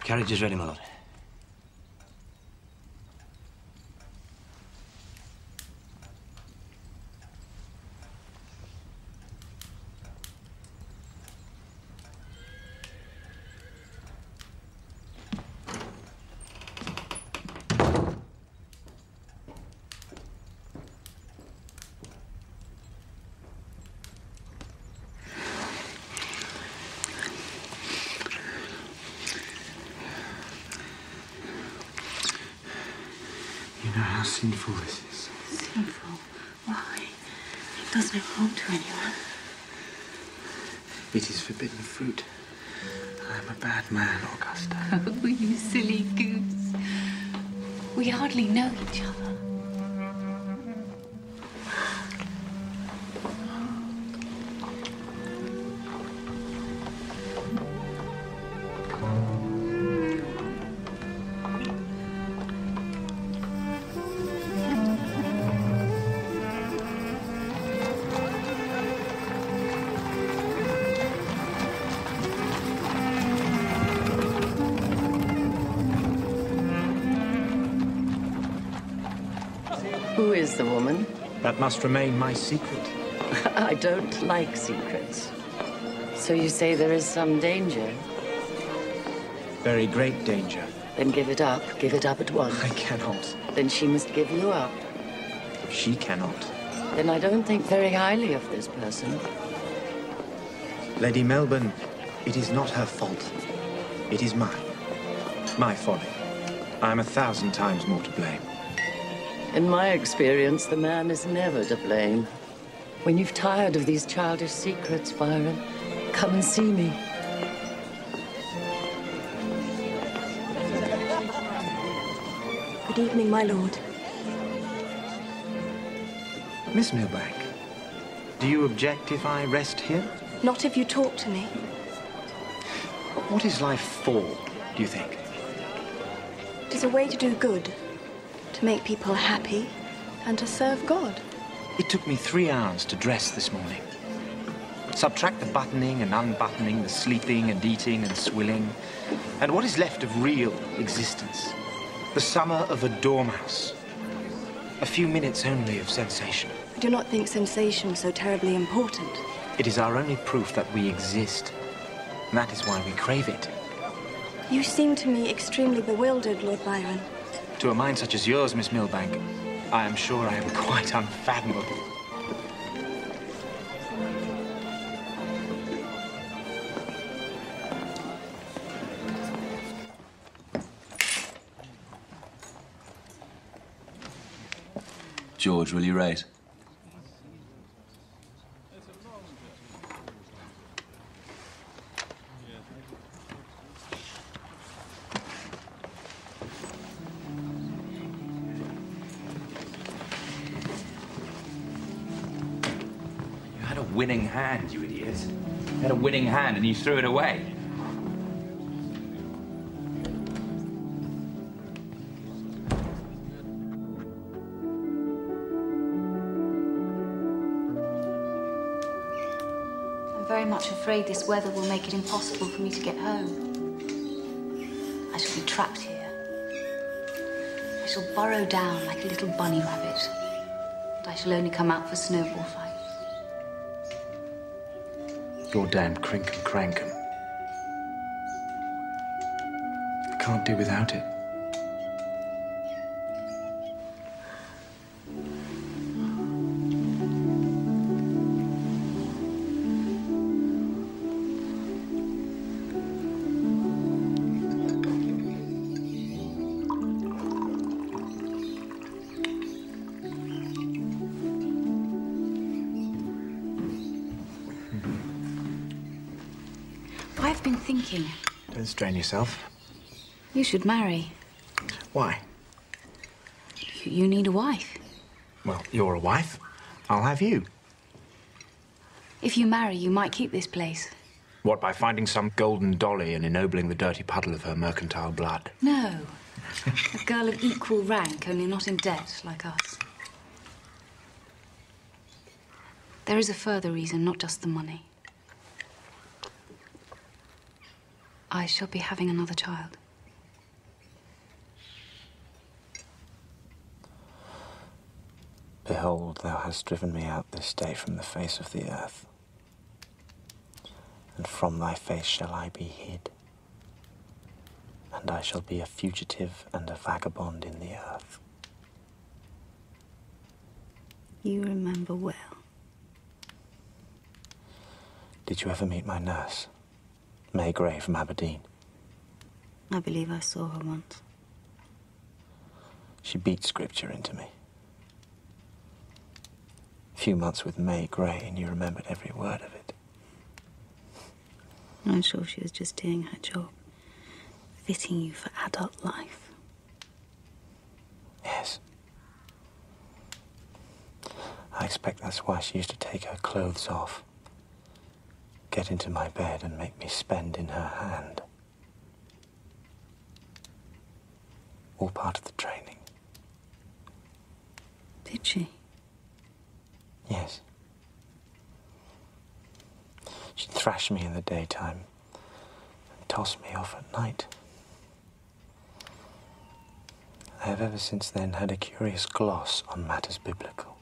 Carriage is ready, my lord. You know how sinful this is. Sinful? Why? It does no harm to anyone. It is forbidden fruit. I am a bad man, Augusta. Oh, you silly goose. We hardly know each other. Who is the woman? That must remain my secret. I don't like secrets. So you say there is some danger? Very great danger. Then give it up. Give it up at once. I cannot. Then she must give you up. She cannot. Then I don't think very highly of this person. Lady Melbourne, it is not her fault. It is mine. My folly. I am 1,000 times more to blame. In my experience, the man is never to blame. When you've tired of these childish secrets, Byron, come and see me. Good evening, my lord. Miss Milbank, do you object if I rest here? Not if you talk to me. What is life for, do you think? It is a way to do good, to make people happy, and to serve God. It took me 3 hours to dress this morning. Subtract the buttoning and unbuttoning, the sleeping and eating and swilling, and what is left of real existence? The summer of a dormouse. A few minutes only of sensation. I do not think sensation so terribly important. It is our only proof that we exist. And that is why we crave it. You seem to me extremely bewildered, Lord Byron. To a mind such as yours, Miss Milbank, I am sure I am quite unfathomable. George, will you rate? You had a winning hand, you idiot. You had a winning hand and you threw it away. I'm very much afraid this weather will make it impossible for me to get home. I shall be trapped here. I shall burrow down like a little bunny rabbit. And I shall only come out for snowball fights. Your damned Crinkum Crankum. I can't do without it. I've been thinking, Don't strain yourself. you should marry. Why? You need a wife. Well, you're a wife. I'll have you. If you marry, you might keep this place. What, by finding some golden dolly and ennobling the dirty puddle of her mercantile blood? No. A girl of equal rank, only not in debt, like us. There is a further reason, not just the money. I shall be having another child. Behold, thou hast driven me out this day from the face of the earth, and from thy face shall I be hid, and I shall be a fugitive and a vagabond in the earth. You remember well. Did you ever meet my nurse, May Gray from Aberdeen? I believe I saw her once. She beat scripture into me. A few months with May Gray, and you remembered every word of it. I'm sure she was just doing her job, fitting you for adult life. Yes. I expect that's why she used to take her clothes off, get into my bed, and make me spend in her hand. All part of the training. Did she? Yes. She'd thrash me in the daytime and toss me off at night. I have ever since then had a curious gloss on matters biblical.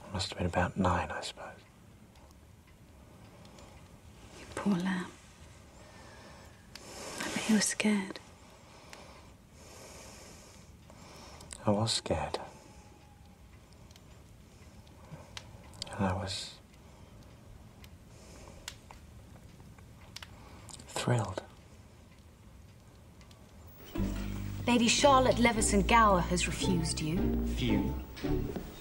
I must have been about 9, I suppose. You poor lamb. I bet you were scared. I was scared. And I was thrilled. Lady Charlotte Leveson Gower has refused you. Few.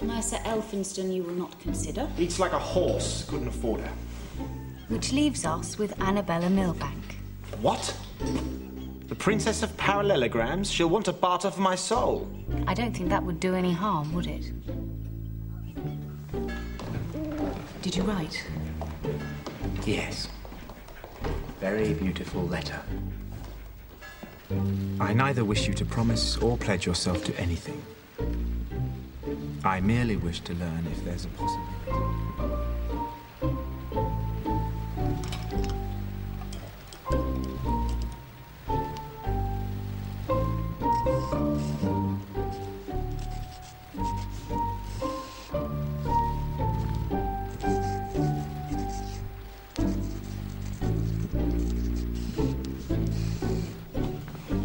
Mercer Elphinston you will not consider. Eats like a horse. Couldn't afford her. Which leaves us with Annabella Milbank. What? The Princess of Parallelograms? She'll want to barter for my soul. I don't think that would do any harm, would it? Did you write? Yes. Very beautiful letter. I neither wish you to promise or pledge yourself to anything. I merely wish to learn if there's a possibility.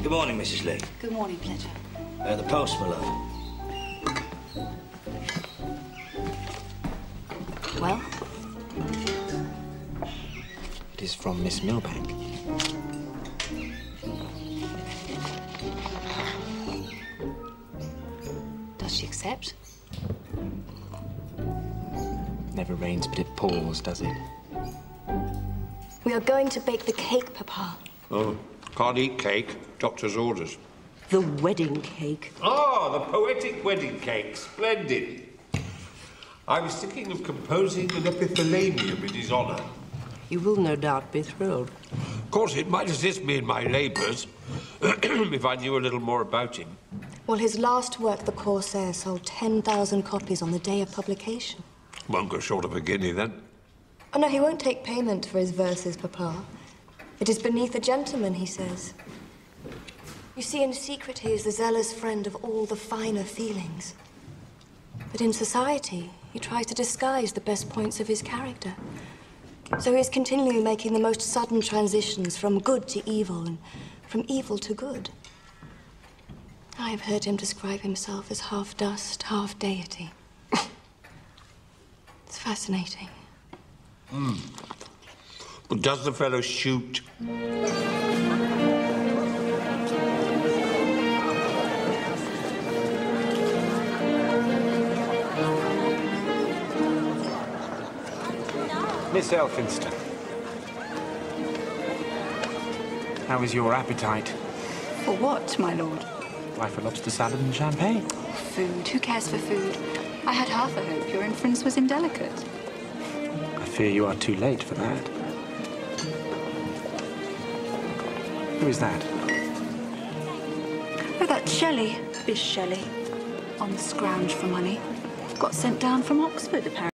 Good morning, Mrs. Lee. Good morning, Pledger. The post, my love. Well? It is from Miss Milbank. Does she accept? Never rains, but it pours, does it? We are going to bake the cake, Papa. Oh, can't eat cake. Doctor's orders. The wedding cake. Ah, the poetic wedding cake. Splendid. I was thinking of composing an epithalamium in his honour. You will no doubt be thrilled. Of course, it might assist me in my labours if I knew a little more about him. Well, his last work, The Corsair, sold 10,000 copies on the day of publication. Won't go short of a guinea, then. Oh, no, he won't take payment for his verses, Papa. It is beneath a gentleman, he says. You see, in secret, he is the zealous friend of all the finer feelings. But in society, he tries to disguise the best points of his character. So he is continually making the most sudden transitions from good to evil and from evil to good. I have heard him describe himself as half dust, half deity. It's fascinating. But does the fellow shoot? Miss Elphinston. How is your appetite? For what, my lord? Why, for lobster salad and champagne. Food. Who cares for food? I had half a hope your inference was indelicate. I fear you are too late for that. Who is that? Oh, that's Shelley. Is Shelley. On the scrounge for money. Got sent down from Oxford, apparently.